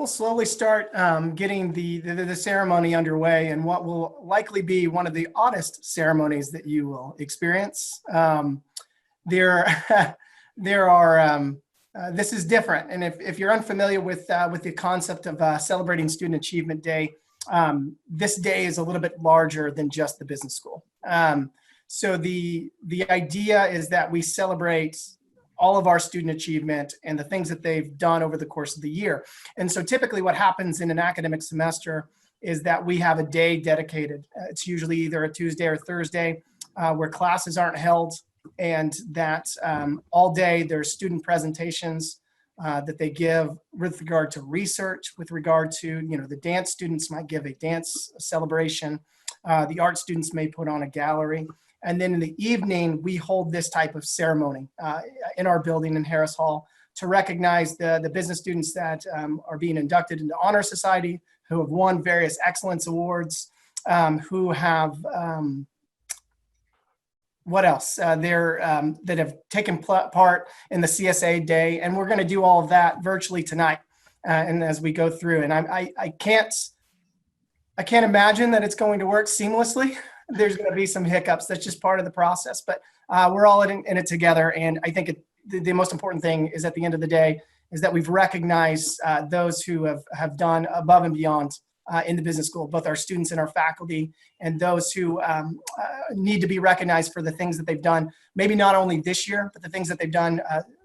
we'll slowly start getting the ceremony underway, and what will likely be one of the oddest ceremonies that you will experience. There, there are. This is different, and if you're unfamiliar with the concept of celebrating Student Achievement Day, this day is a little bit larger than just the business school. So the idea is that we celebrate all of our student achievement and the things that they've done over the course of the year. And so typically what happens in an academic semester is that we have a day dedicated. It's usually either a Tuesday or Thursday where classes aren't held, and that all day there's student presentations that they give with regard to research, with regard to, the dance students might give a dance celebration. The art students may put on a gallery. And then in the evening, we hold this type of ceremony in our building in Harris Hall to recognize the business students that are being inducted into Honor Society, who have won various excellence awards, who have, what else? That have taken part in the CSA day. And we're going to do all of that virtually tonight. And as we go through, and I can't imagine that it's going to work seamlessly. There's going to be some hiccups. That's just part of the process, but we're all in it together. And I think the most important thing is, at the end of the day, is that we've recognized those who have done above and beyond in the business school, both our students and our faculty, and those who need to be recognized for the things that they've done, maybe not only this year, but the things that they've done,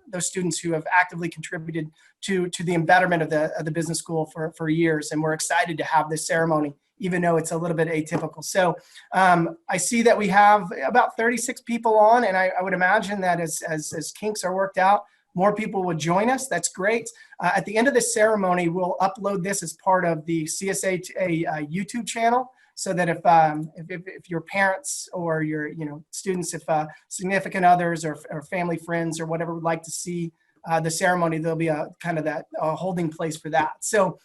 those students who have actively contributed to the embetterment of the business school for years. And we're excited to have this ceremony, even though it's a little bit atypical. So I see that we have about 36 people on, and I would imagine that as kinks are worked out, more people would join us. That's great. At the end of this ceremony, we'll upload this as part of the CSA YouTube channel, so that if your parents or your students, if significant others or family friends or whatever would like to see the ceremony, there'll be a kind of that holding place for that. So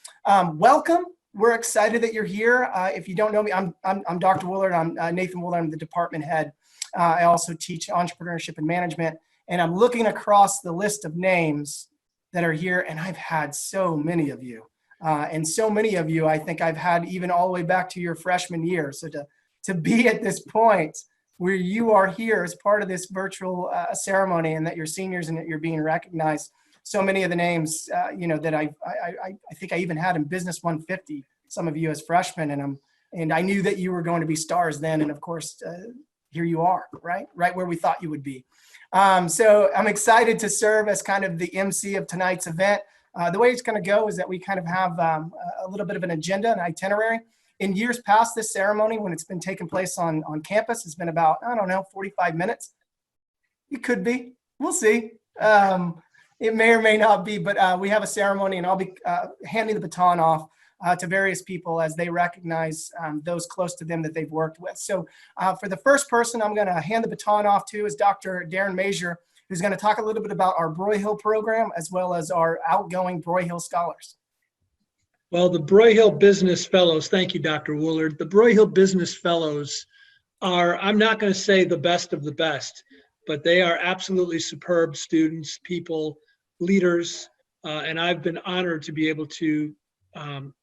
welcome. We're excited that you're here. If you don't know me, I'm Dr. Willard. I'm Nathan Willard. I'm the department head. I also teach entrepreneurship and management. And I'm looking across the list of names that are here, and I've had so many of you. And so many of you, I think I've had even all the way back to your freshman year. So to be at this point where you are here as part of this virtual ceremony, and that you're seniors and that you're being recognized. So many of the names, that I think I even had in Business 150, some of you as freshmen, and I knew that you were going to be stars then. And of course, here you are, right where we thought you would be. So I'm excited to serve as kind of the MC of tonight's event. The way it's going to go is that we kind of have a little bit of an agenda, an itinerary. In years past, this ceremony, when it's been taking place on campus, has been about, 45 minutes. It could be. We'll see. It may or may not be, but we have a ceremony, and I'll be handing the baton off to various people as they recognize those close to them that they've worked with. So for the first person I'm going to hand the baton off to is Dr. Darren Major, who's going to talk a little bit about our Broyhill program, as well as our outgoing Broyhill scholars. Well, the Broyhill Business Fellows, thank you, Dr. Woolard. The Broyhill Business Fellows are, I'm not going to say the best of the best, but they are absolutely superb students, people, leaders, and I've been honored to be able to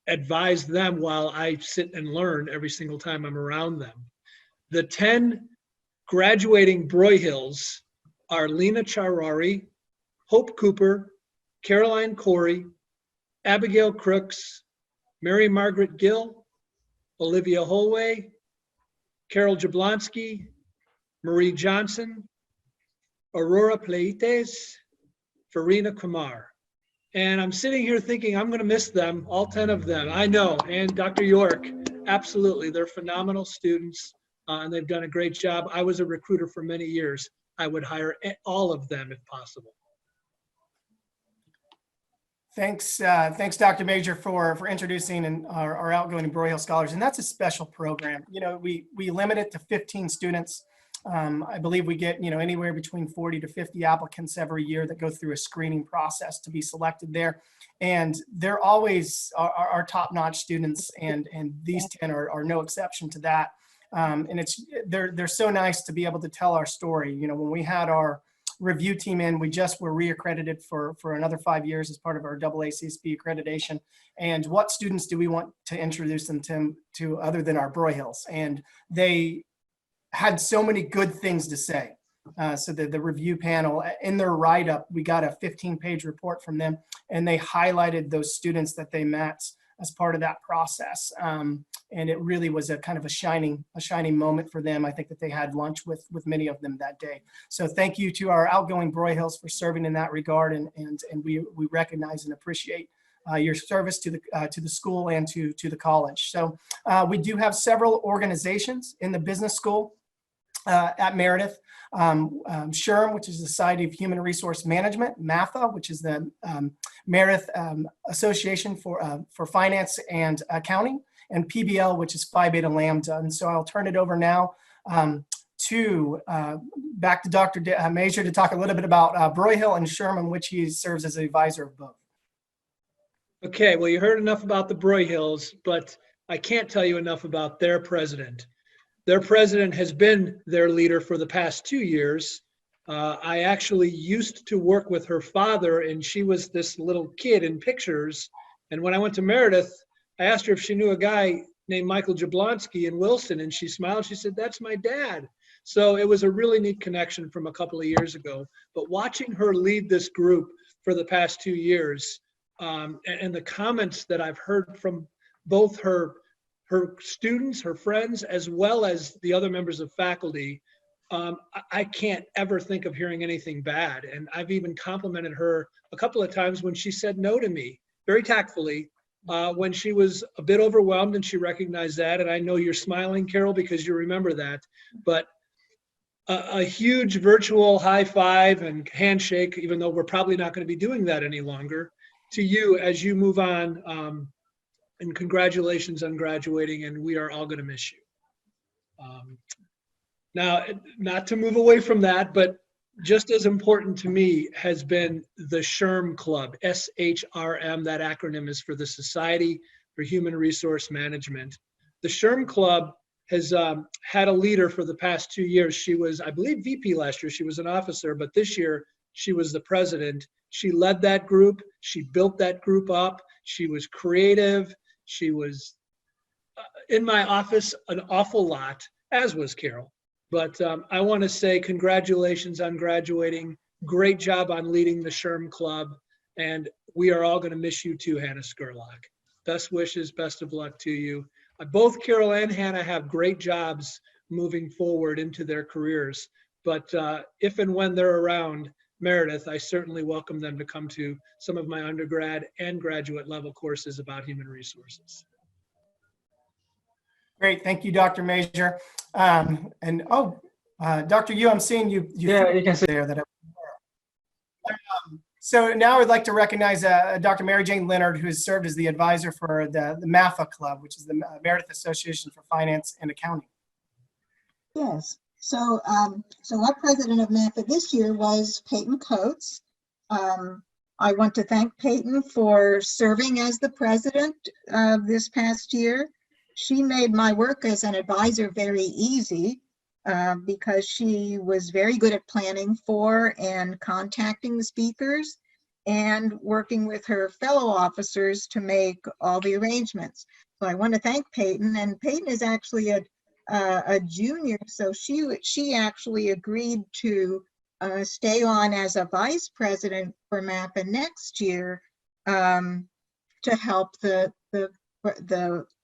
advise them while I sit and learn every single time I'm around them. The 10 graduating Broyhills are Lena Charari, Hope Cooper, Caroline Corey, Abigail Crooks, Mary Margaret Gill, Olivia Holway, Carol Jablonski, Marie Johnson, Aurora Pleites, Farina Kumar. And I'm sitting here thinking I'm going to miss them, all 10 of them. I know. And Dr. York, absolutely. They're phenomenal students, and they've done a great job. I was a recruiter for many years. I would hire all of them if possible. Thanks, Dr. Major, for introducing our outgoing Broyhill scholars. And that's a special program. We limit it to 15 students. I believe we get, anywhere between 40 to 50 applicants every year that go through a screening process to be selected there. And they're always our top-notch students, and these 10 are no exception to that. And they're so nice to be able to tell our story. When we had our review team in. We just were reaccredited for another 5 years as part of our AACSB accreditation. And what students do we want to introduce them to other than our Broyhills? And they had so many good things to say. So the review panel, in their write-up, we got a 15-page report from them, and they highlighted those students that they met as part of that process. And it really was a kind of a shining moment for them. I think that they had lunch with many of them that day. So thank you to our outgoing Broyhills for serving in that regard, and we recognize and appreciate your service to the school and to the college. So we do have several organizations in the business school at Meredith. SHRM, which is the Society of Human Resource Management, MAFA, which is the Meredith Association for Finance and Accounting, and PBL, which is Phi Beta Lambda. And so I'll turn it over now back to Dr. Major to talk a little bit about Broyhill and SHRM, in which he serves as an advisor of both. Okay, well, you heard enough about the Broyhills, but I can't tell you enough about their president. Their president has been their leader for the past 2 years. I actually used to work with her father, and she was this little kid in pictures. And when I went to Meredith, I asked her if she knew a guy named Michael Jablonski in Wilson, and she smiled. She said, "That's my dad." So it was a really neat connection from a couple of years ago. But watching her lead this group for the past 2 years, and the comments that I've heard from both her students, her friends, as well as the other members of faculty, I can't ever think of hearing anything bad. And I've even complimented her a couple of times when she said no to me, very tactfully, when she was a bit overwhelmed, and she recognized that. And I know you're smiling, Carol, because you remember that. But a huge virtual high five and handshake, even though we're probably not going to be doing that any longer, to you as you move on. And congratulations on graduating, and we are all going to miss you. Now, not to move away from that, but just as important to me has been the SHRM Club, SHRM. That acronym is for the Society for Human Resource Management. The SHRM Club has had a leader for the past 2 years. She was, I believe, VP last year. She was an officer, but this year she was the president. She led that group. She built that group up. She was creative. She was in my office an awful lot, as was Carol. But I want to say congratulations on graduating. Great job on leading the SHRM Club. And we are all going to miss you too, Hannah Skurlock. Best wishes, best of luck to you. Both Carol and Hannah have great jobs moving forward into their careers. But if and when they're around Meredith, I certainly welcome them to come to some of my undergrad and graduate level courses about human resources. Great, thank you, Dr. Major. Dr. Yu, I'm seeing you. Yeah, you can see there that. So now I'd like to recognize Dr. Mary Jane Leonard, who has served as the advisor for the MAFA Club, which is the Meredith Association for Finance and Accounting. Yes. So our president of MAFA this year was Peyton Coates. I want to thank Peyton for serving as the president this past year. She made my work as an advisor very easy because she was very good at planning for and contacting the speakers and working with her fellow officers to make all the arrangements. So I want to thank Peyton, and Peyton is actually a junior, so she actually agreed to stay on as a vice president for MAPA next year to help the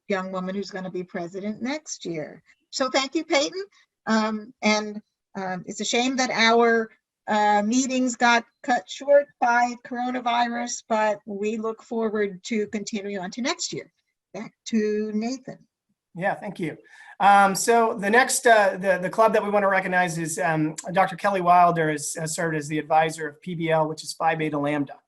young woman who's going to be president next year. So thank you, Peyton. It's a shame that our meetings got cut short by coronavirus, but we look forward to continuing on to next year. Back to Nathan. Yeah, thank you. So the next, the club that we want to recognize is Dr. Kelly Wilder has served as the advisor of PBL, which is Phi Beta Lambda.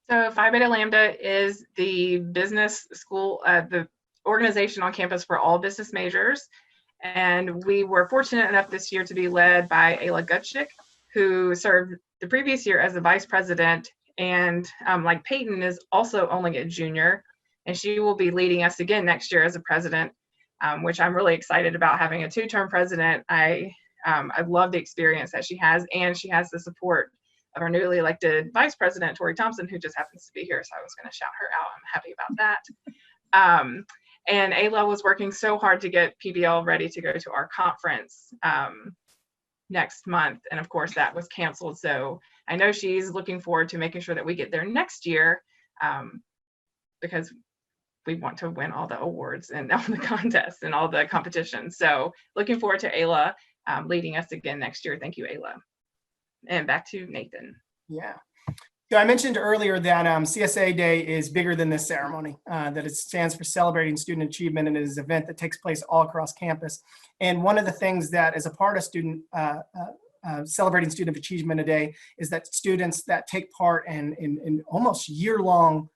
So Phi Beta Lambda is the business school, the organization on campus for all business majors. And we were fortunate enough this year to be led by Ayla Gutschik, who served the previous year as the vice president. And like Peyton is also only a junior, and she will be leading us again next year as a president, which I'm really excited about, having a two-term president. I I love the experience that she has, and she has the support of our newly elected Vice President, Tori Thompson, who just happens to be here. So I was going to shout her out. I'm happy about that. And Ayla was working so hard to get PBL ready to go to our conference next month. And of course, that was canceled. So I know she's looking forward to making sure that we get there next year, because we want to win all the awards and all the contests and all the competitions. So looking forward to Ayla leading us again next year. Thank you, Ayla. And back to Nathan. Yeah. So I mentioned earlier that CSA Day is bigger than this ceremony, that it stands for Celebrating Student Achievement, and it is an event that takes place all across campus. And one of the things that is a part of Celebrating Student Achievement Day is that students that take part in almost year-long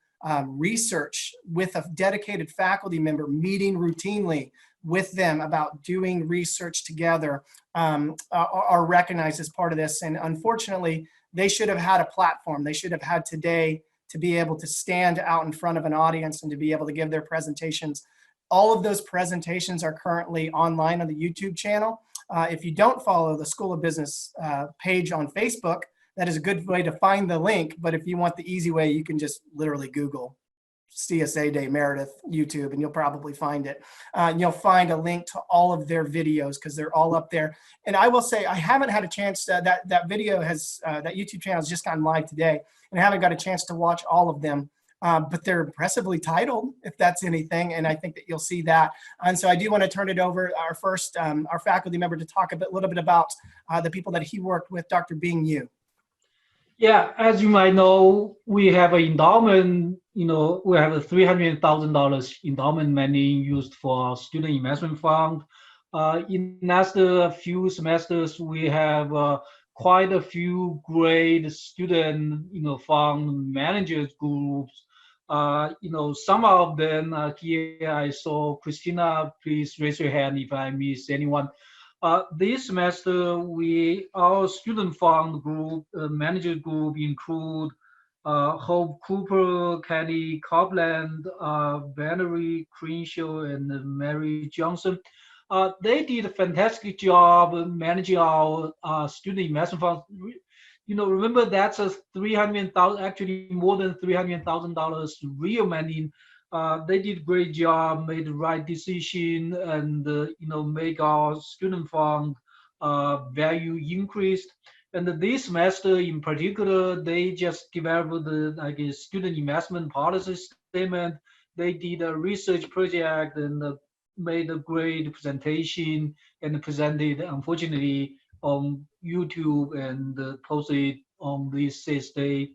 research with a dedicated faculty member meeting routinely with them about doing research together are recognized as part of this. And unfortunately, they should have had a platform. They should have had today to be able to stand out in front of an audience and to be able to give their presentations. All of those presentations are currently online on the YouTube channel. If you don't follow the School of Business page on Facebook, that is a good way to find the link. But if you want the easy way, you can just literally Google CSA Day Meredith YouTube, and you'll probably find it. You'll find a link to all of their videos because they're all up there. And I will say, I haven't had a chance that video has, that YouTube channel has just gone live today, and I haven't got a chance to watch all of them. But they're impressively titled, if that's anything, and I think that you'll see that. And so I do want to turn it over our faculty member to talk a little bit about the people that he worked with, Dr. Bing Yu. Yeah, as you might know, we have an endowment, we have a $300,000 endowment money used for our student investment fund. In the last few semesters, we have quite a few great student, fund managers groups. Some of them here, I saw Christina, please raise your hand if I miss anyone. This semester, our student fund group, manager group include Hope Cooper, Kenny Copeland, Valerie Crenshaw, and Mary Johnson. They did a fantastic job managing our student investment fund. Remember that's a $300,000, actually more than $300,000 real money. They did a great job, made the right decision, and make our student fund value increased. And this semester in particular, they just developed the student investment policy statement. They did a research project and made a great presentation and presented, unfortunately, on YouTube and posted on this CSA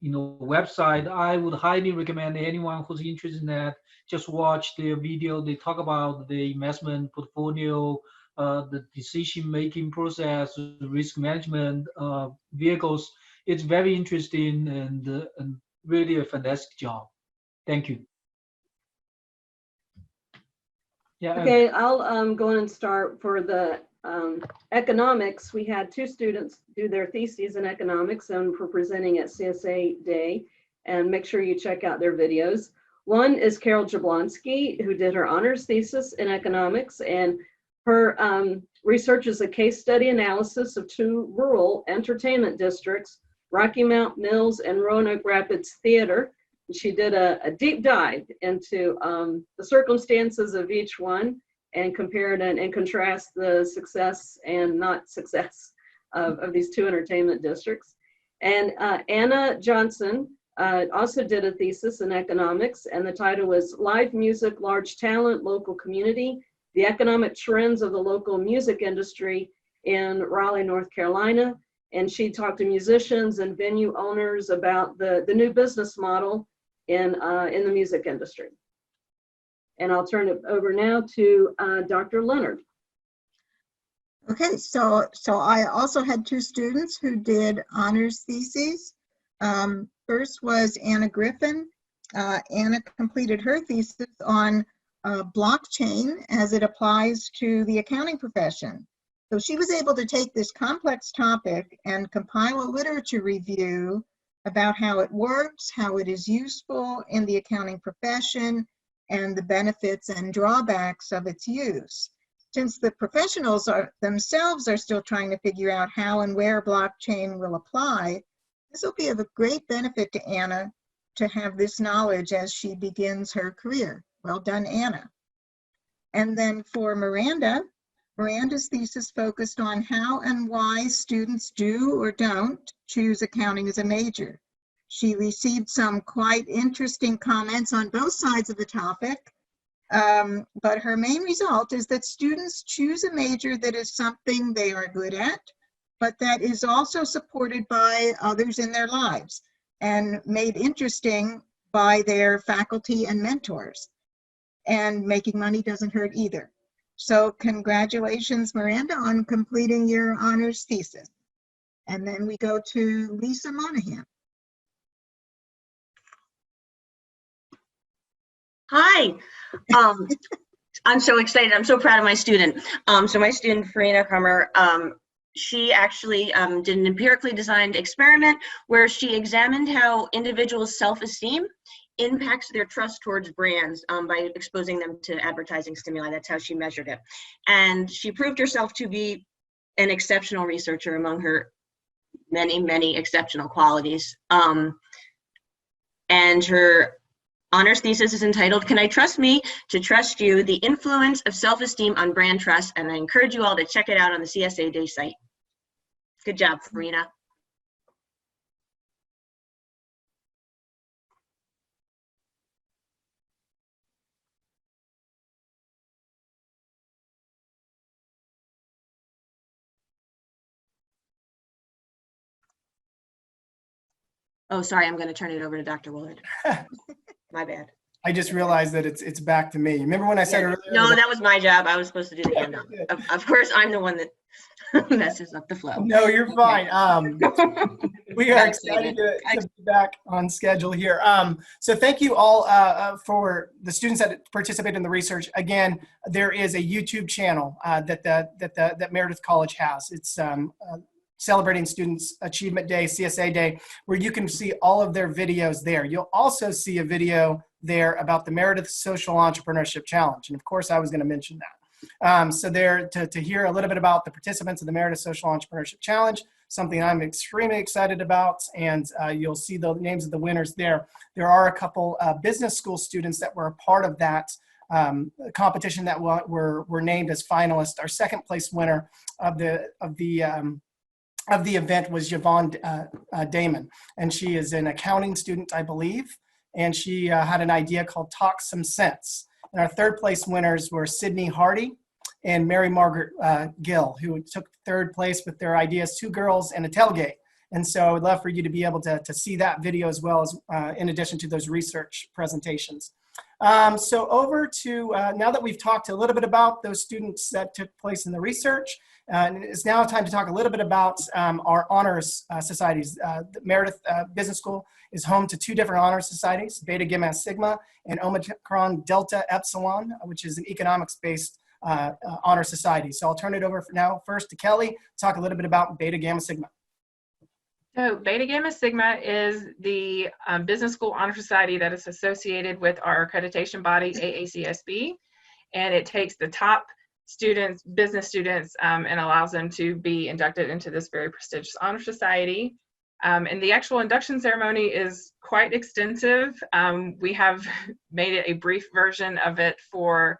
website. I would highly recommend anyone who's interested in that, just watch their video. They talk about the investment portfolio, the decision-making process, risk management vehicles. It's very interesting and really a fantastic job. Thank you. Yeah. Okay, I'll go in and start for the economics. We had two students do their theses in economics, and we're presenting at CSA Day, and make sure you check out their videos. One is Carol Jablonski, who did her honors thesis in economics, and her research is a case study analysis of two rural entertainment districts, Rocky Mount Mills and Roanoke Rapids Theater. She did a deep dive into the circumstances of each one and compared and contrast the success and not success of these two entertainment districts. And Anna Johnson also did a thesis in economics, and the title was Live Music, Large Talent, Local Community, the Economic Trends of the Local Music Industry in Raleigh, North Carolina. And she talked to musicians and venue owners about the new business model in the music industry. And I'll turn it over now to Dr. Leonard. Okay, so I also had two students who did honors theses. First was Anna Griffin. Anna completed her thesis on blockchain as it applies to the accounting profession. So she was able to take this complex topic and compile a literature review about how it works, how it is useful in the accounting profession, and the benefits and drawbacks of its use. Since the professionals themselves are still trying to figure out how and where blockchain will apply, this will be of a great benefit to Anna to have this knowledge as she begins her career. Well done, Anna. And then for Miranda, Miranda's thesis focused on how and why students do or don't choose accounting as a major. She received some quite interesting comments on both sides of the topic, but her main result is that students choose a major that is something they are good at, but that is also supported by others in their lives and made interesting by their faculty and mentors. And making money doesn't hurt either. So congratulations, Miranda, on completing your honors thesis. And then we go to Lisa Monahan. Hi. I'm so excited. I'm so proud of my student. So my student, Farina Krummer, she actually did an empirically designed experiment where she examined how individuals' self-esteem impacts their trust towards brands by exposing them to advertising stimuli. That's how she measured it. And she proved herself to be an exceptional researcher among her many, many exceptional qualities. And her honors thesis is entitled, Can I Trust Me to Trust You? The Influence of Self-Esteem on Brand Trust. And I encourage you all to check it out on the CSA Day site. Good job, Farina. Oh, sorry, I'm going to turn it over to Dr. Willard. My bad. I just realized that it's back to me. Remember when I said earlier? No, that was my job. I was supposed to do the handout. Of course, I'm the one that messes up the flow. No, you're fine. We are excited to be back on schedule here. So thank you all for the students that participate in the research. Again, there is a YouTube channel that Meredith College has. It's Celebrating Students Achievement Day, CSA Day, where you can see all of their videos there. You'll also see a video there about the Meredith Social Entrepreneurship Challenge. And of course, I was going to mention that. So there to hear a little bit about the participants of the Meredith Social Entrepreneurship Challenge, something I'm extremely excited about, and you'll see the names of the winners there. There are a couple business school students that were a part of that competition that were named as finalists. Our second place winner of the event was Yvonne Damon, and she is an accounting student, I believe, and she had an idea called Talk Some Sense. And our third place winners were Sydney Hardy and Mary Margaret Gill, who took third place with their ideas, Two Girls and a Tailgate. And so I would love for you to be able to see that video as well as in addition to those research presentations. So over to, now that we've talked a little bit about those students that took place in the research, it's now time to talk a little bit about our honors societies. The Meredith Business School is home to two different honors societies, Beta Gamma Sigma and Omicron Delta Epsilon, which is an economics-based honor society. So I'll turn it over now first to Kelly to talk a little bit about Beta Gamma Sigma. So Beta Gamma Sigma is the business school honor society that is associated with our accreditation body, AACSB, and it takes the top students, business students, and allows them to be inducted into this very prestigious honor society. And the actual induction ceremony is quite extensive. We have made it a brief version of it for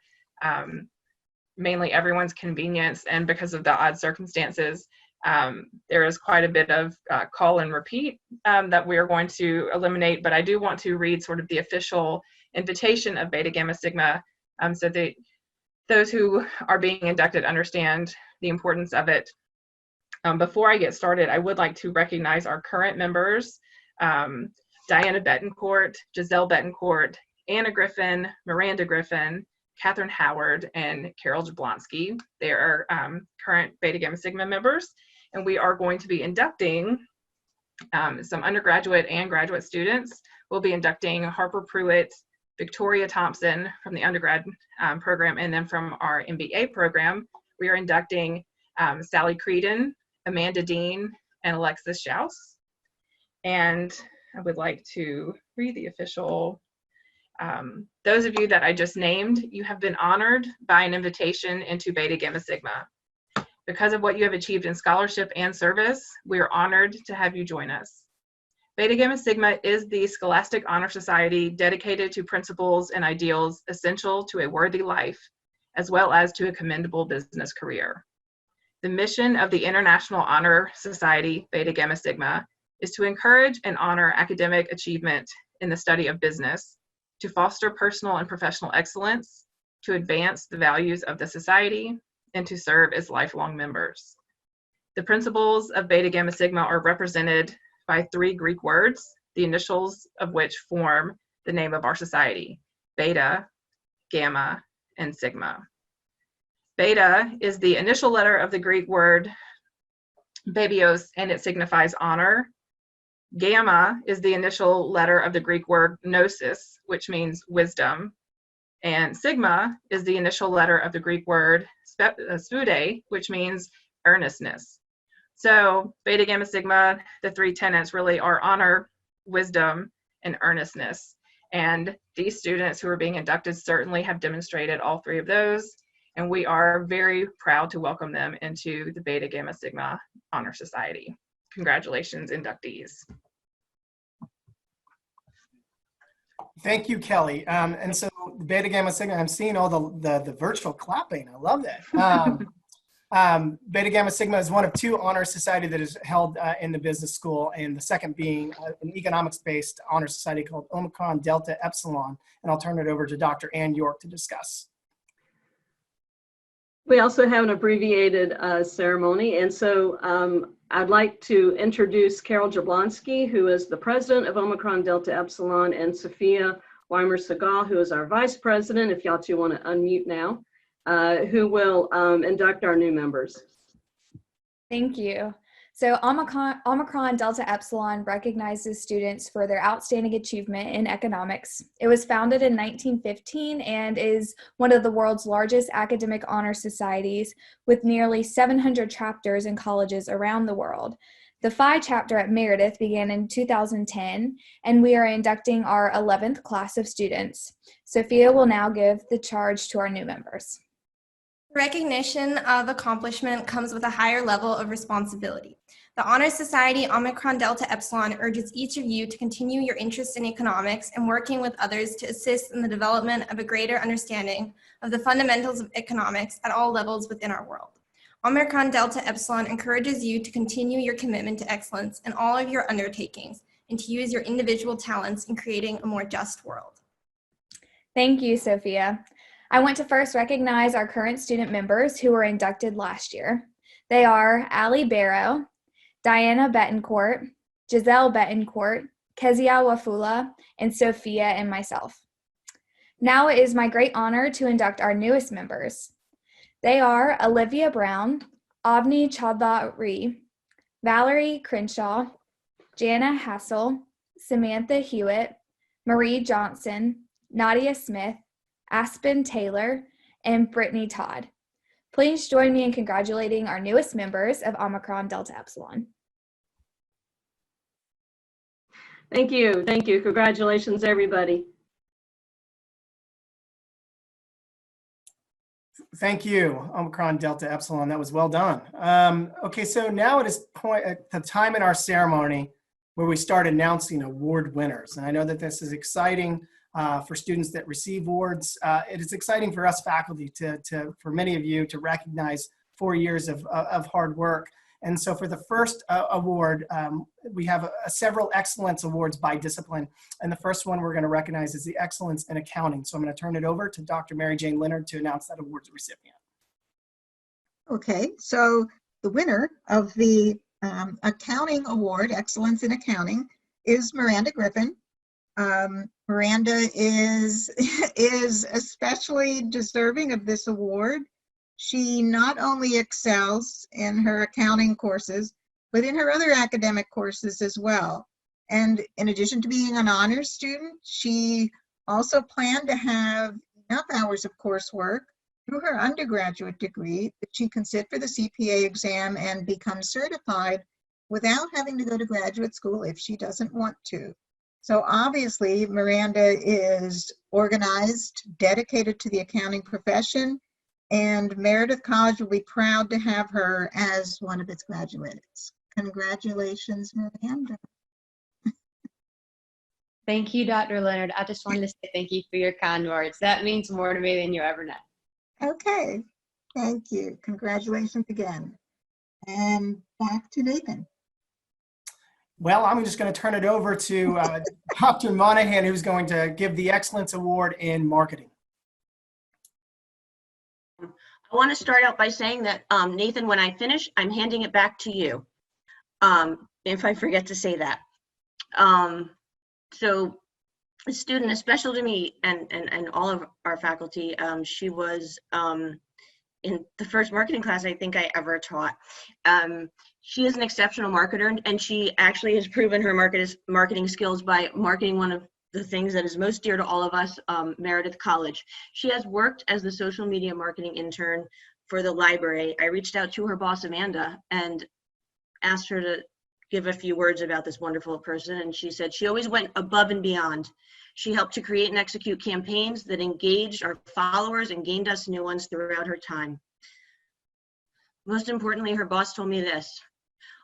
mainly everyone's convenience, and because of the odd circumstances, there is quite a bit of call and repeat that we are going to eliminate, but I do want to read sort of the official invitation of Beta Gamma Sigma so that those who are being inducted understand the importance of it. Before I get started, I would like to recognize our current members, Diana Betancourt, Giselle Betancourt, Anna Griffin, Miranda Griffin, Catherine Howard, and Carol Jablonski. They are current Beta Gamma Sigma members, and we are going to be inducting some undergraduate and graduate students. We'll be inducting Harper Pruitt, Victoria Thompson from the undergrad program, and then from our MBA program, we are inducting Sally Creedon, Amanda Dean, and Alexis Schaus. And I would like to read the official Those of you that I just named, you have been honored by an invitation into Beta Gamma Sigma. Because of what you have achieved in scholarship and service, we are honored to have you join us. Beta Gamma Sigma is the scholastic honor society dedicated to principles and ideals essential to a worthy life, as well as to a commendable business career. The mission of the International Honor Society, Beta Gamma Sigma, is to encourage and honor academic achievement in the study of business, to foster personal and professional excellence, to advance the values of the society, and to serve as lifelong members. The principles of Beta Gamma Sigma are represented by 3 Greek words, the initials of which form the name of our society: Beta, Gamma, and Sigma. Beta is the initial letter of the Greek word babios, and it signifies honor. Gamma is the initial letter of the Greek word gnosis, which means wisdom. And Sigma is the initial letter of the Greek word spude, which means earnestness. So Beta Gamma Sigma, the 3 tenets really are honor, wisdom, and earnestness. And these students who are being inducted certainly have demonstrated all 3 of those. And we are very proud to welcome them into the Beta Gamma Sigma Honor Society. Congratulations, inductees. Thank you, Kelly. And so Beta Gamma Sigma, I'm seeing all the virtual clapping. I love that. Beta Gamma Sigma is one of 2 honor society that is held in the business school, and the second being an economics-based honor society called Omicron Delta Epsilon. And I'll turn it over to Dr. Ann York to discuss. We also have an abbreviated ceremony, and so I'd like to introduce Carol Jablonski, who is the president of Omicron Delta Epsilon, and Sophia Weimer-Segal, who is our vice president, if y'all 2 want to unmute now, who will induct our new members. Thank you. So Omicron Delta Epsilon recognizes students for their outstanding achievement in economics. It was founded in 1915 and is one of the world's largest academic honor societies with nearly 700 chapters in colleges around the world. The Phi chapter at Meredith began in 2010, and we are inducting our 11th class of students. Sophia will now give the charge to our new members. Recognition of accomplishment comes with a higher level of responsibility. The Honor Society Omicron Delta Epsilon urges each of you to continue your interest in economics and working with others to assist in the development of a greater understanding of the fundamentals of economics at all levels within our world. Omicron Delta Epsilon encourages you to continue your commitment to excellence in all of your undertakings and to use your individual talents in creating a more just world. Thank you, Sophia. I want to first recognize our current student members who were inducted last year. They are Allie Barrow, Diana Betancourt, Giselle Betancourt, Kezia Wafula, and Sophia and myself. Now it is my great honor to induct our newest members. They are Olivia Brown, Avni Chaudhary, Valerie Crenshaw, Jana Hassel, Samantha Hewitt, Marie Johnson, Nadia Smith, Aspen Taylor, and Brittany Todd. Please join me in congratulating our newest members of Omicron Delta Epsilon. Thank you. Thank you. Congratulations, everybody. Thank you, Omicron Delta Epsilon. That was well done. Okay, so now it is the time in our ceremony where we start announcing award winners. And I know that this is exciting for students that receive awards. It is exciting for us faculty for many of you to recognize 4 years of hard work. And so for the first award, we have several excellence awards by discipline. And the first one we're going to recognize is the excellence in accounting. So I'm going to turn it over to Dr. Mary Jane Leonard to announce that award's recipient. Okay, so the winner of the accounting award, Excellence in Accounting, is Miranda Griffin. Miranda is especially deserving of this award. She not only excels in her accounting courses, but in her other academic courses as well. And in addition to being an honors student, she also planned to have enough hours of coursework through her undergraduate degree that she can sit for the CPA exam and become certified without having to go to graduate school if she doesn't want to. So obviously, Miranda is organized, dedicated to the accounting profession, and Meredith College will be proud to have her as one of its graduates. Congratulations, Miranda. Thank you, Dr. Leonard. I just wanted to say thank you for your kind words. That means more to me than you ever know. Okay, thank you. Congratulations again. And back to Nathan. Well, I'm just going to turn it over to Dr. Monahan, who's going to give the Excellence Award in Marketing. I want to start out by saying that, Nathan, when I finish, I'm handing it back to you, if I forget to say that. So a student, especially to me and all of our faculty, she was in the first marketing class I think I ever taught. She is an exceptional marketer, and she actually has proven her marketing skills by marketing one of the things that is most dear to all of us, Meredith College. She has worked as the social media marketing intern for the library. I reached out to her boss, Amanda, and asked her to give a few words about this wonderful person, and she said she always went above and beyond. She helped to create and execute campaigns that engaged our followers and gained us new ones throughout her time. Most importantly, her boss told me this: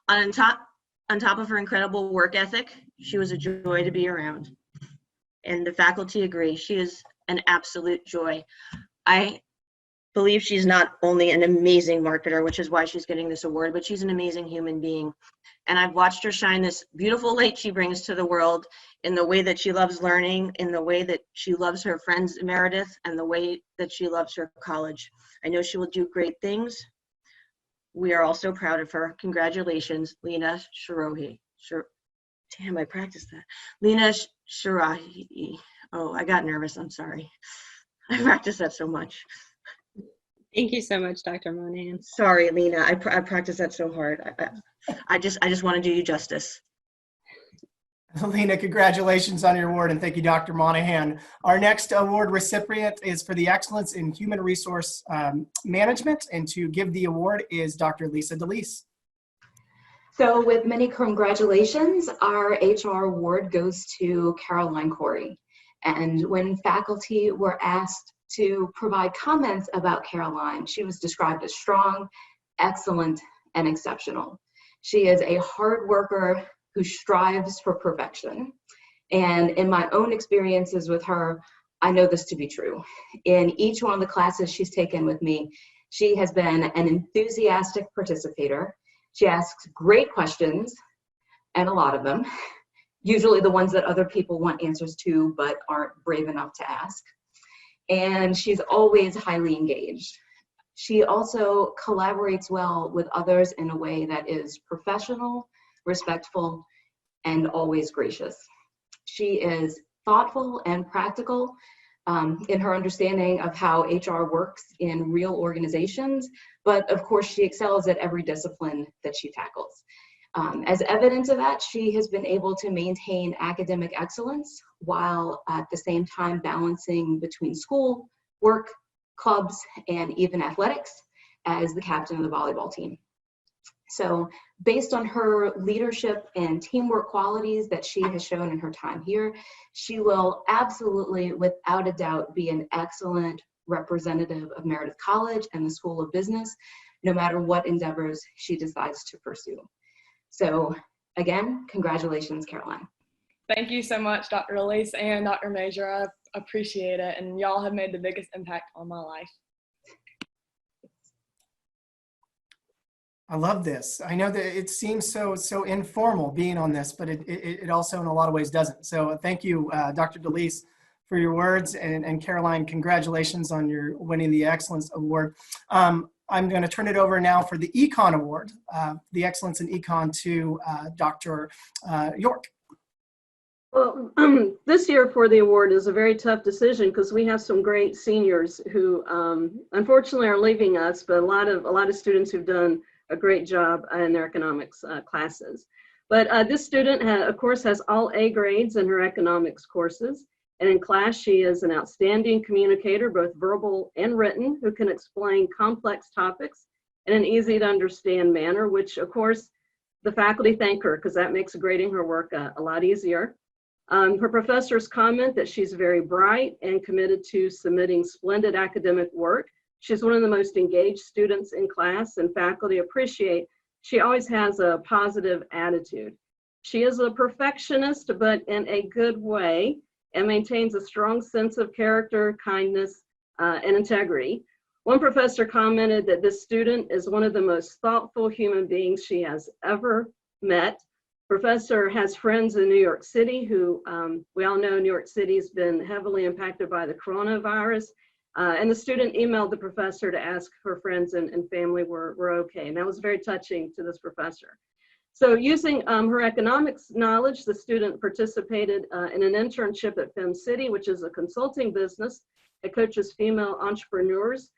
on top of her incredible work ethic, she was a joy to be around. And the faculty agree. She is an absolute joy. I believe she's not only an amazing marketer, which is why she's getting this award, but she's an amazing human being. And I've watched her shine this beautiful light she brings to the world in the way that she loves learning, in the way that she loves her friends, Meredith, and the way that she loves her college. I know she will do great things. We are all so proud of her. Congratulations, Lena Shirahi. Damn, I practiced that. Lena Shirahi. Oh, I got nervous. I'm sorry. I practiced that so much. Thank you so much, Dr. Monahan. Sorry, Lena. I practiced that so hard. I just want to do you justice. Lena, congratulations on your award, and thank you, Dr. Monahan. Our next award recipient is for the Excellence in Human Resource Management, and to give the award is Dr. Lisa DeLise. So with many congratulations, our HR award goes to Caroline Corey. And when faculty were asked to provide comments about Caroline, she was described as strong, excellent, and exceptional. She is a hard worker who strives for perfection. And in my own experiences with her, I know this to be true. In each one of the classes she's taken with me, she has been an enthusiastic participator. She asks great questions, and a lot of them, usually the ones that other people want answers to but aren't brave enough to ask. And she's always highly engaged. She also collaborates well with others in a way that is professional, respectful, and always gracious. She is thoughtful and practical in her understanding of how HR works in real organizations, but of course she excels at every discipline that she tackles. As evidence of that, she has been able to maintain academic excellence while at the same time balancing between school, work, clubs, and even athletics as the captain of the volleyball team. So based on her leadership and teamwork qualities that she has shown in her time here, she will absolutely, without a doubt, be an excellent representative of Meredith College and the School of Business, no matter what endeavors she decides to pursue. So again, congratulations, Caroline. Thank you so much, Dr. Elise and Dr. Major. I appreciate it, and y'all have made the biggest impact on my life. I love this. I know that it seems so informal being on this, but it also in a lot of ways doesn't. So thank you, Dr. DeLise, for your words, and Caroline, congratulations on your winning the Excellence Award. I'm going to turn it over now for the Econ Award, the Excellence in Econ, to Dr. York. Well, this year for the award is a very tough decision because we have some great seniors who unfortunately are leaving us, but a lot of students who've done a great job in their economics classes. But this student, of course, has all A grades in her economics courses. And in class, she is an outstanding communicator, both verbal and written, who can explain complex topics in an easy to understand manner, which of course, the faculty thank her because that makes grading her work a lot easier. Her professors comment that she's very bright and committed to submitting splendid academic work. She's one of the most engaged students in class, and faculty appreciate she always has a positive attitude. She is a perfectionist, but in a good way, and maintains a strong sense of character, kindness, and integrity. One professor commented that this student is one of the most thoughtful human beings she has ever met. Professor has friends in New York City who, we all know New York City has been heavily impacted by the coronavirus. And the student emailed the professor to ask her friends and family were okay. And that was very touching to this professor. So using her economics knowledge, the student participated in an internship at Fem City, which is a consulting business that coaches female entrepreneurs.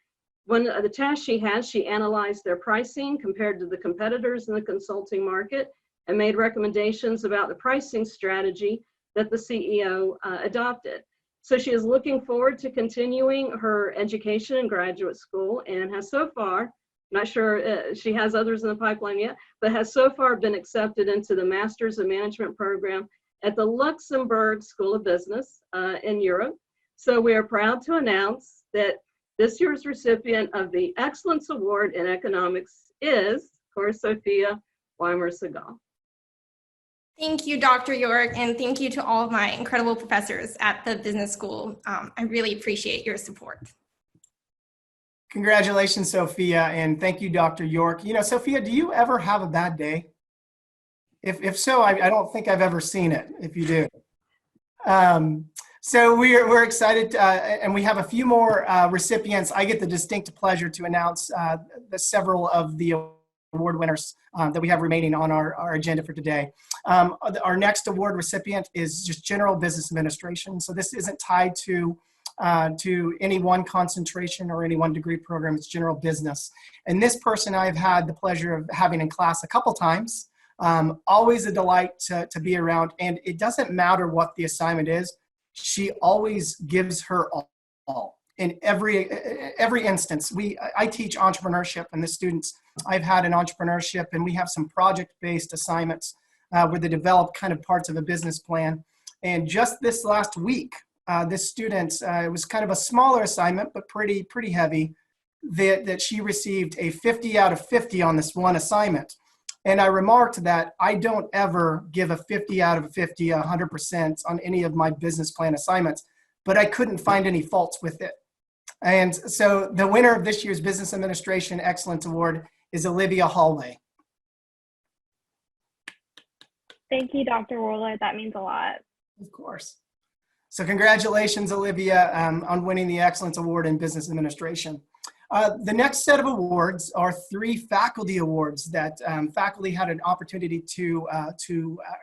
One of the tasks she has, she analyzed their pricing compared to the competitors in the consulting market and made recommendations about the pricing strategy that the CEO adopted. So she is looking forward to continuing her education in graduate school and has so far, not sure she has others in the pipeline yet, but has so far been accepted into the Masters of Management program at the Luxembourg School of Business in Europe. So we are proud to announce that this year's recipient of the Excellence Award in Economics is, of course, Sophia Weimer-Segal. Thank you, Dr. York, and thank you to all of my incredible professors at the business school. I really appreciate your support. Congratulations, Sophia, and thank you, Dr. York. You know, Sophia, do you ever have a bad day? If so, I don't think I've ever seen it, if you do. So we're excited, and we have a few more recipients. I get the distinct pleasure to announce several of the award winners that we have remaining on our agenda for today. Our next award recipient is just General Business Administration. So this isn't tied to any one concentration or any one degree program. It's general business. And this person I've had the pleasure of having in class a couple times. Always a delight to be around. And it doesn't matter what the assignment is. She always gives her all. In every instance, I teach entrepreneurship, and the students, I've had an entrepreneurship, and we have some project-based assignments where they develop kind of parts of a business plan. And just this last week, this student, it was kind of a smaller assignment, but pretty heavy, that she received a 50 out of 50 on this one assignment. And I remarked that I don't ever give a 50 out of 50, 100% on any of my business plan assignments, but I couldn't find any faults with it. And so the winner of this year's Business Administration Excellence Award is Olivia Hallway. Thank you, Dr. Worler. That means a lot. Of course. So congratulations, Olivia, on winning the Excellence Award in Business Administration. The next set of awards are 3 faculty awards that faculty had an opportunity to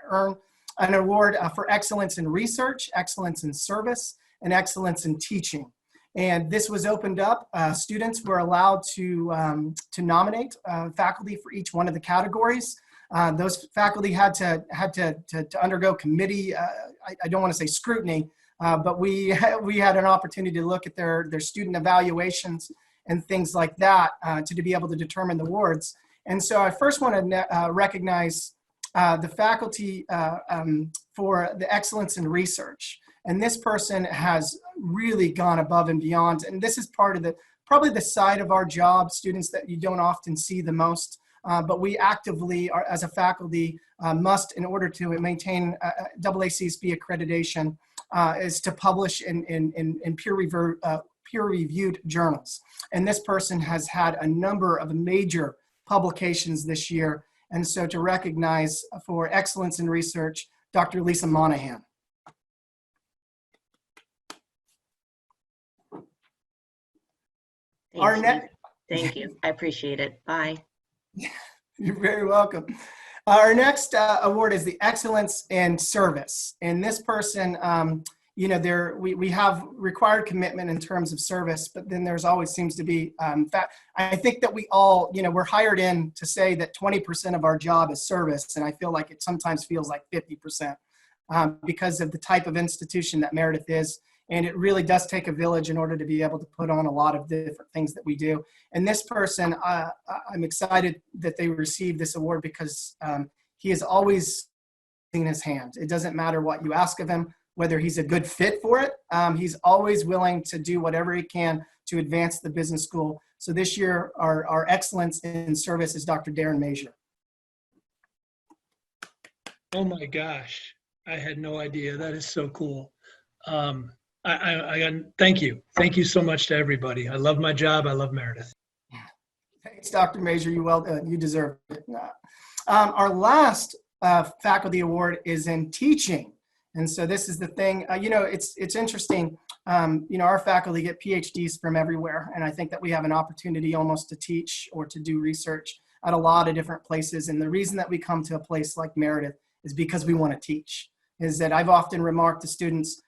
earn an award for excellence in research, excellence in service, and excellence in teaching. And this was opened up. Students were allowed to nominate faculty for each one of the categories. Those faculty had to undergo committee, I don't want to say scrutiny, but we had an opportunity to look at their student evaluations and things like that to be able to determine the awards. And so I first want to recognize the faculty for the excellence in research. And this person has really gone above and beyond. And this is part of probably the side of our job, students that you don't often see the most. But we actively, as a faculty, must, in order to maintain AACSB accreditation, is to publish in peer-reviewed journals. And this person has had a number of major publications this year. And so to recognize for excellence in research, Dr. Lisa Monahan. Thank you. I appreciate it. Bye. You're very welcome. Our next award is the Excellence in Service. And this person, you know, we have required commitment in terms of service, but then there's always seems to be, I think that we all, you know, we're hired in to say that 20% of our job is service. And I feel like it sometimes feels like 50% because of the type of institution that Meredith is. And it really does take a village in order to be able to put on a lot of different things that we do. And this person, I'm excited that they received this award because he is always raising his hand. It doesn't matter what you ask of him, whether he's a good fit for it. He's always willing to do whatever he can to advance the business school. So this year, our excellence in service is Dr. Darren Major. Oh my gosh, I had no idea. That is so cool. Thank you. Thank you so much to everybody. I love my job. I love Meredith. Thanks, Dr. Major. You deserve it. Our last faculty award is in teaching. And so this is the thing, it's interesting. Our faculty get PhDs from everywhere. And I think that we have an opportunity almost to teach or to do research at a lot of different places. And the reason that we come to a place like Meredith is because we want to teach. Is that I've often remarked to students,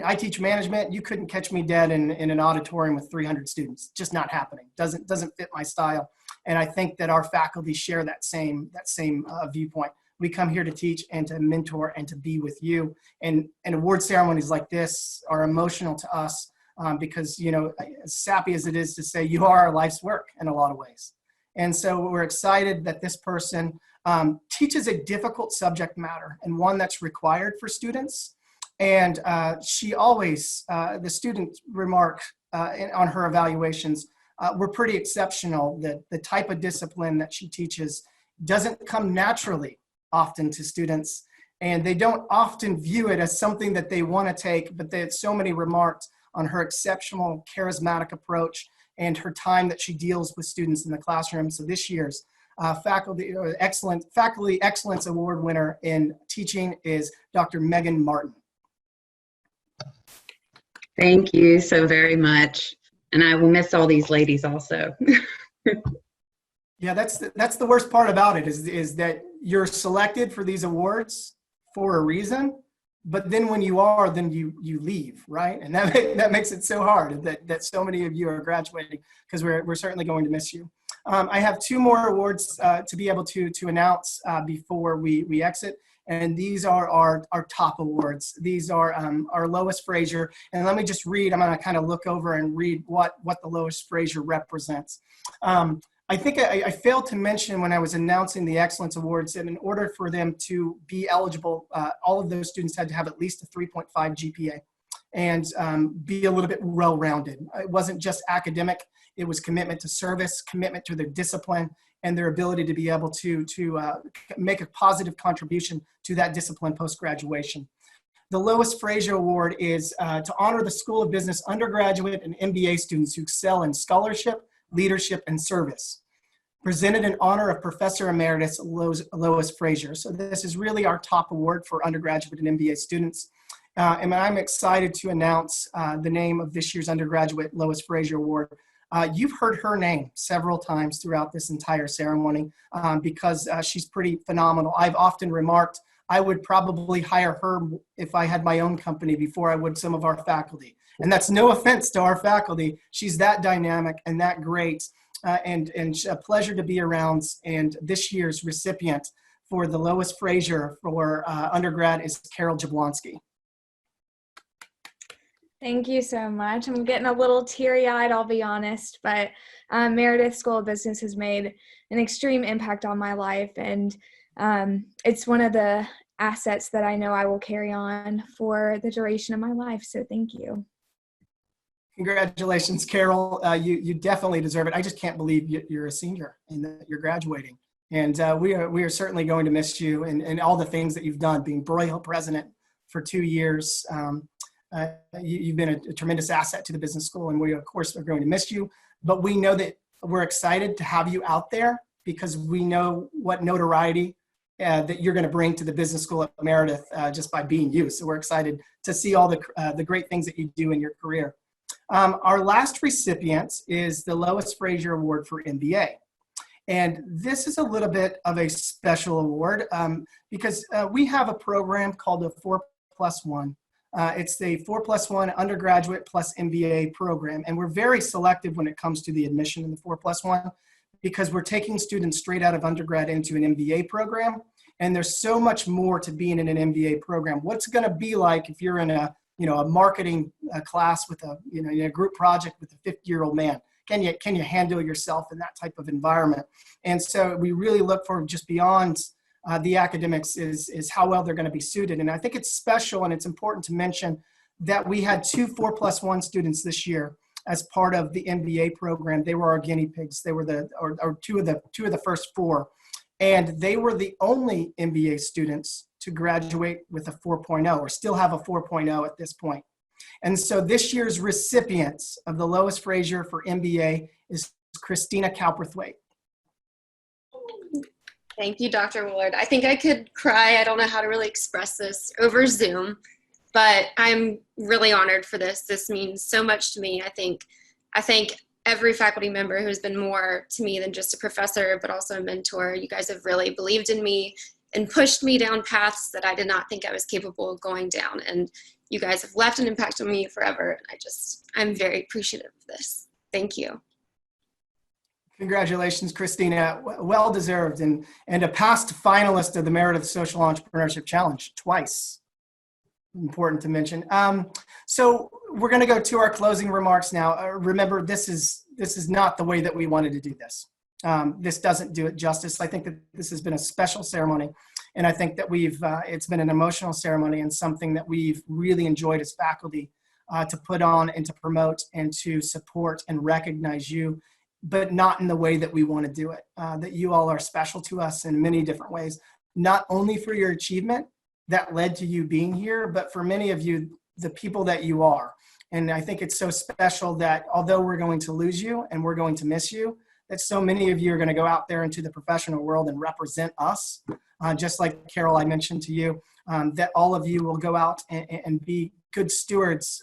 I teach management, you couldn't catch me dead in an auditorium with 300 students. Just not happening. Doesn't fit my style. And I think that our faculty share that same viewpoint. We come here to teach and to mentor and to be with you. And award ceremonies like this are emotional to us because, as sappy as it is to say, you are our life's work in a lot of ways. And so we're excited that this person teaches a difficult subject matter and one that's required for students. And she always, the students remark on her evaluations, were pretty exceptional. That the type of discipline that she teaches doesn't come naturally often to students, and they don't often view it as something that they want to take, but they had so many remarks on her exceptional charismatic approach and her time that she deals with students in the classroom. So this year's Faculty Excellence Award winner in teaching is Dr. Megan Martin. Thank you so very much. And I will miss all these ladies also. Yeah, that's the worst part about it is that you're selected for these awards for a reason, but then when you are, then you leave, right? And that makes it so hard that so many of you are graduating, because we're certainly going to miss you. I have two more awards to be able to announce before we exit. And these are our top awards. These are our Lois Frazier. And let me just read, I'm gonna kind of look over and read what the Lois Frazier represents. I think I failed to mention when I was announcing the Excellence Awards that in order for them to be eligible, all of those students had to have at least a 3.5 GPA and be a little bit well-rounded. It wasn't just academic, it was commitment to service, commitment to their discipline, and their ability to be able to make a positive contribution to that discipline post-graduation. The Lois Frazier Award is to honor the School of Business undergraduate and MBA students who excel in scholarship, leadership, and service. Presented in honor of Professor Emeritus Lois Frazier. So this is really our top award for undergraduate and MBA students. And I'm excited to announce the name of this year's undergraduate Lois Frazier Award. You've heard her name several times throughout this entire ceremony because she's pretty phenomenal. I've often remarked I would probably hire her if I had my own company before I would some of our faculty. And that's no offense to our faculty. She's that dynamic and that great and a pleasure to be around. And this year's recipient for the Lois Frazier for undergrad is Carol Jablonski. Thank you so much. I'm getting a little teary-eyed, I'll be honest, but Meredith School of Business has made an extreme impact on my life, and it's one of the assets that I know I will carry on for the duration of my life, so thank you. Congratulations, Carol. You definitely deserve it. I just can't believe you're a senior and that you're graduating. And we are certainly going to miss you and all the things that you've done, being Broyhill president for 2 years. You've been a tremendous asset to the business school, and we, of course, are going to miss you. But we know that we're excited to have you out there because we know what notoriety that you're going to bring to the business school at Meredith just by being you. So we're excited to see all the great things that you do in your career. Our last recipient is the Lois Frazier Award for MBA. And this is a little bit of a special award because we have a program called the 4+1. It's the 4+1 undergraduate plus MBA program. And we're very selective when it comes to the admission in the 4+1 because we're taking students straight out of undergrad into an MBA program. And there's so much more to being in an MBA program. What's it going to be like if you're in a marketing class with in a group project with a 50-year-old man? Can you handle yourself in that type of environment? And so we really look for just beyond the academics is how well they're going to be suited. And I think it's special, and it's important to mention that we had 2 4+1 students this year as part of the MBA program. They were our guinea pigs. They were two of the first 4. And they were the only MBA students to graduate with a 4.0 or still have a 4.0 at this point. And so this year's recipients of the Lois Frazier for MBA is Christina Cowperthwaite. Thank you, Dr. Willard. I think I could cry. I don't know how to really express this over Zoom, but I'm really honored for this. This means so much to me. I thank every faculty member who's been more to me than just a professor, but also a mentor. You guys have really believed in me and pushed me down paths that I did not think I was capable of going down. And you guys have left an impact on me forever. And I'm very appreciative of this. Thank you. Congratulations, Christina. Well deserved, and a past finalist of the Meredith Social Entrepreneurship Challenge twice. Important to mention. So we're going to go to our closing remarks now. Remember, this is not the way that we wanted to do this. This doesn't do it justice. I think that this has been a special ceremony, and I think that it's been an emotional ceremony and something that we've really enjoyed as faculty to put on and to promote and to support and recognize you, but not in the way that we want to do it. That you all are special to us in many different ways, not only for your achievement that led to you being here, but for many of you, the people that you are. And I think it's so special that although we're going to lose you and we're going to miss you, that so many of you are going to go out there into the professional world and represent us. Just like Carol, I mentioned to you, that all of you will go out and be good stewards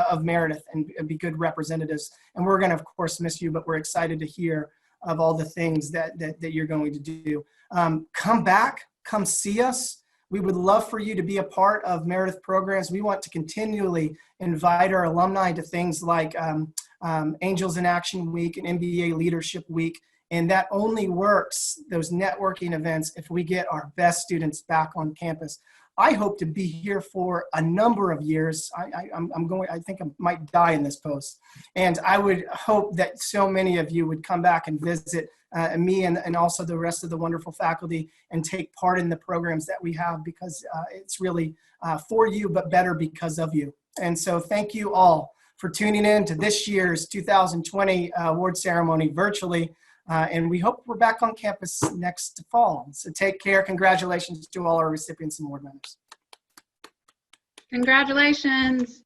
of Meredith and be good representatives. And we're going to, of course, miss you, but we're excited to hear of all the things that you're going to do. Come back, come see us. We would love for you to be a part of Meredith programs. We want to continually invite our alumni to things like Angels in Action Week and MBA Leadership Week. And that only works, those networking events, if we get our best students back on campus. I hope to be here for a number of years. I think I might die in this post. And I would hope that so many of you would come back and visit me and also the rest of the wonderful faculty and take part in the programs that we have, because it's really for you, but better because of you. And so thank you all for tuning in to this year's 2020 award ceremony virtually. And we hope we're back on campus next fall. So take care. Congratulations to all our recipients and award winners. Congratulations.